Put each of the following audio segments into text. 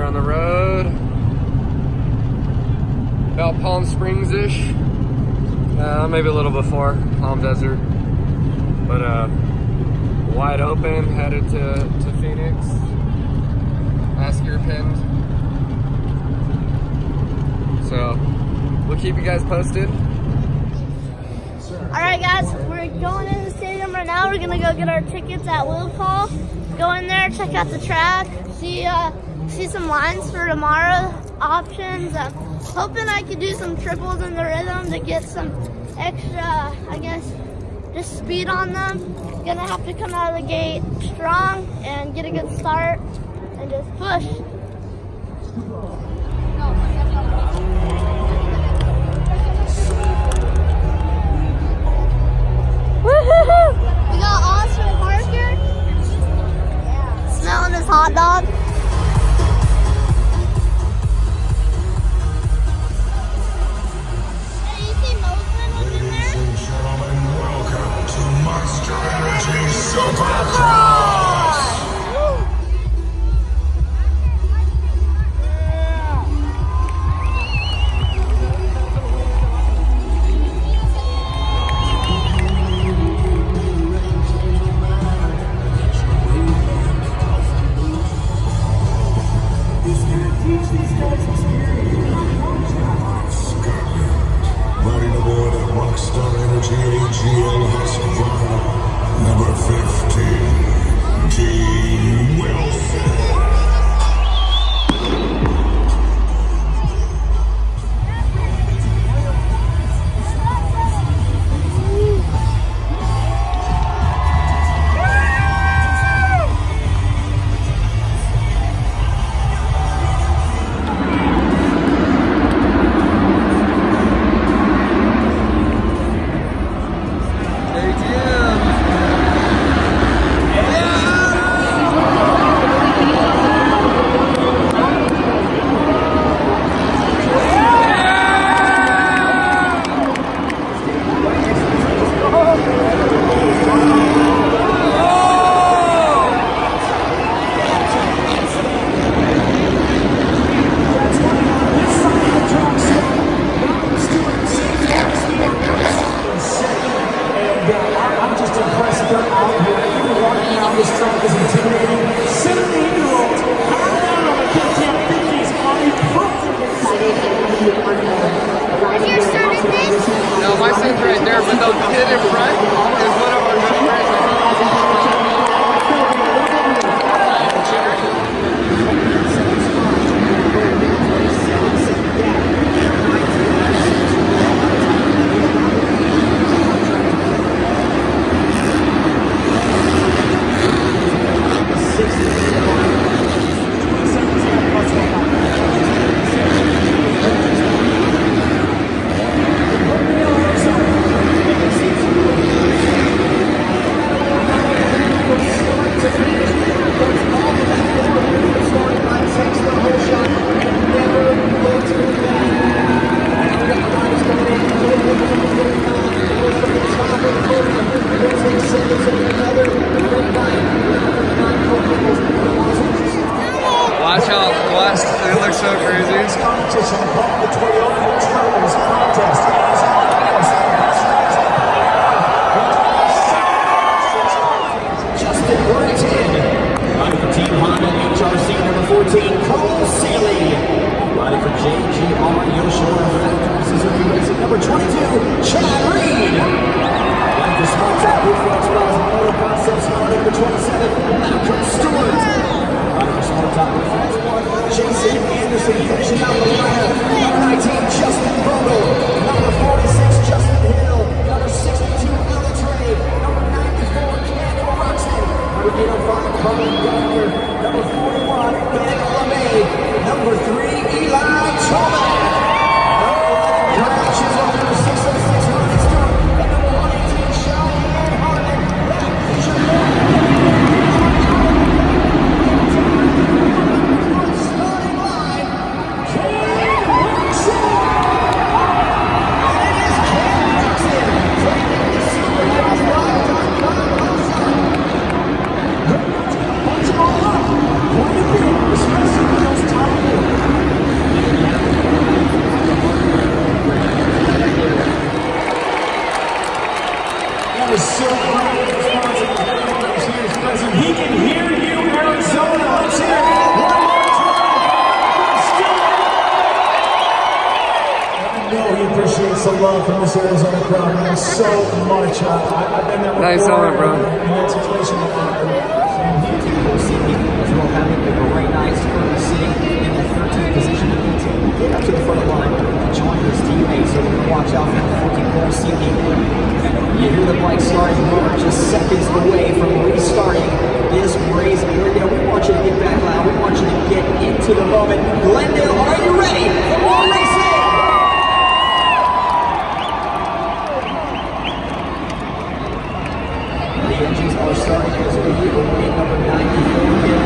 here on the road. About Palm Springs-ish. Maybe a little before Palm Desert. But wide open, headed to Phoenix. Last year pinned. So we'll keep you guys posted. Alright guys, we're going in the stadium right now. We're gonna go get our tickets at Will Call. Go in there, check out the track, see some lines for tomorrow, options. Hoping I could do some triples in the rhythm to get some extra, I guess, just speed on them. Gonna have to come out of the gate strong and get a good start and just push. Woohoo! We got Austin Parker. Yeah. Smelling his hot dog. Hey, you see Moslin was in there? Ladies and gentlemen, welcome to Monster Energy Supercross! Riding aboard at Rockstar Energy AGL Husqvarna, number 15, Team Wilson. No, my seat's right there, but the kid in front is one of our members. is so great responsible. He can hear you, Arizona. Let's hear it one more time. I know he appreciates the love from this Arizona crowd, man, so much. I've been there before. Nice helmet, bro. In that situation. As well, having a great night for sitting in the 13th position to get up to the front of the line and join his teammates. So we're going to watch out for the 14-pole sinking. You hear the bike starting. We're just seconds away from restarting this race. We want you to get back loud. We want you to get into the moment. Glendale, are you ready for more racing? The engines are starting as we hear gate number 94. Get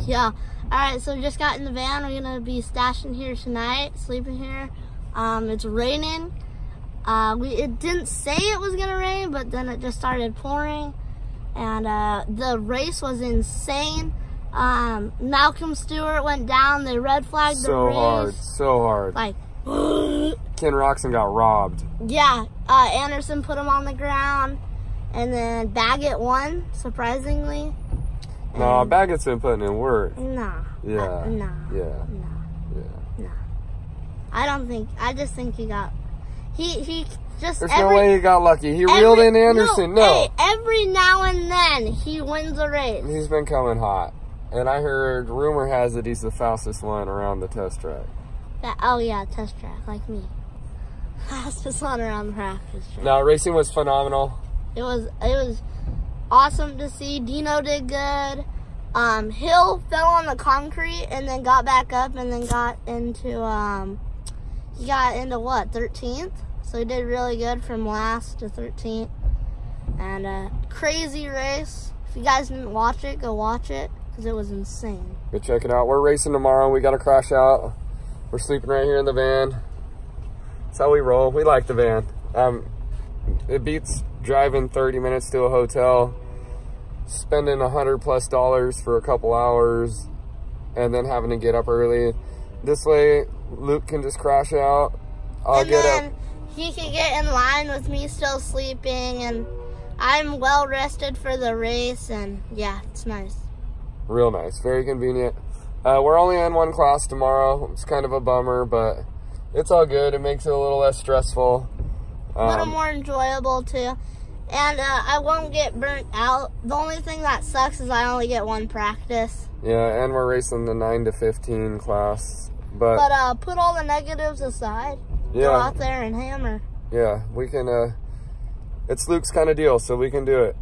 Yeah. Alright, so we just got in the van. We're going to be stashing here tonight, sleeping here. It's raining. It didn't say it was going to rain, but then it just started pouring. And the race was insane. Malcolm Stewart went down. They red flagged the race. So hard. Like, Ken Roxon got robbed. Yeah. Anderson put him on the ground. And then Baggett won, surprisingly. No, Baggett's been putting in work. Nah. Yeah. Nah. Yeah. Nah. Yeah. Nah. I just think he got, he just. There's no way he got lucky. He reeled in Anderson. No. Hey, every now and then he wins a race. He's been coming hot. And I heard, rumor has it he's the fastest one around the test track. Oh yeah, test track, like me. Fastest one around the practice track. No, racing was phenomenal. It was awesome to see. Dino did good. Hill fell on the concrete and then got back up and then got into he got into what, 13th? So he did really good from last to 13th. And crazy race. If you guys didn't watch it, go watch it because it was insane. Go check it out. We're racing tomorrow. We got to crash out. We're sleeping right here in the van. That's how we roll. We like the van. It beats driving 30 minutes to a hotel, spending $100+ for a couple hours, and then having to get up early. This way, Luke can just crash out. I'll get up. He can get in line with me still sleeping, and I'm well rested for the race, and yeah, it's nice. Real nice. Very convenient. We're only in one class tomorrow. It's kind of a bummer, but it's all good. It makes it a little less stressful. A little more enjoyable, too. And I won't get burnt out. The only thing that sucks is I only get one practice. Yeah, and we're racing the 9 to 15 class. But put all the negatives aside. Yeah. Go out there and hammer. Yeah, we can, it's Luke's kind of deal, so we can do it.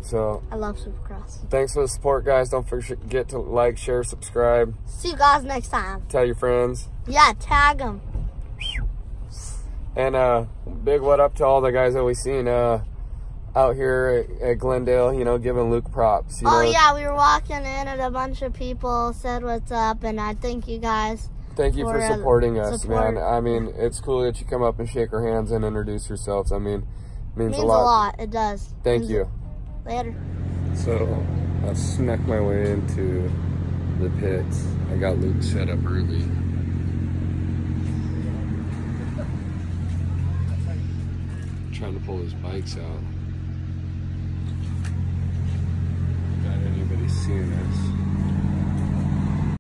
So I love Supercross. Thanks for the support, guys. Don't forget to like, share, subscribe. See you guys next time. Tell your friends. Yeah, tag them. And big what up to all the guys that we seen out here at Glendale, you know, giving Luke props. You know? Yeah, we were walking in and a bunch of people said what's up, and I thank you guys. Thank you for supporting us, man. I mean, it's cool that you come up and shake our hands and introduce yourselves. I mean, it means a lot. It does. Thank you. Later. So, I snuck my way into the pits. I got Luke set up early. Trying to pull his bikes out. Got anybody seeing it?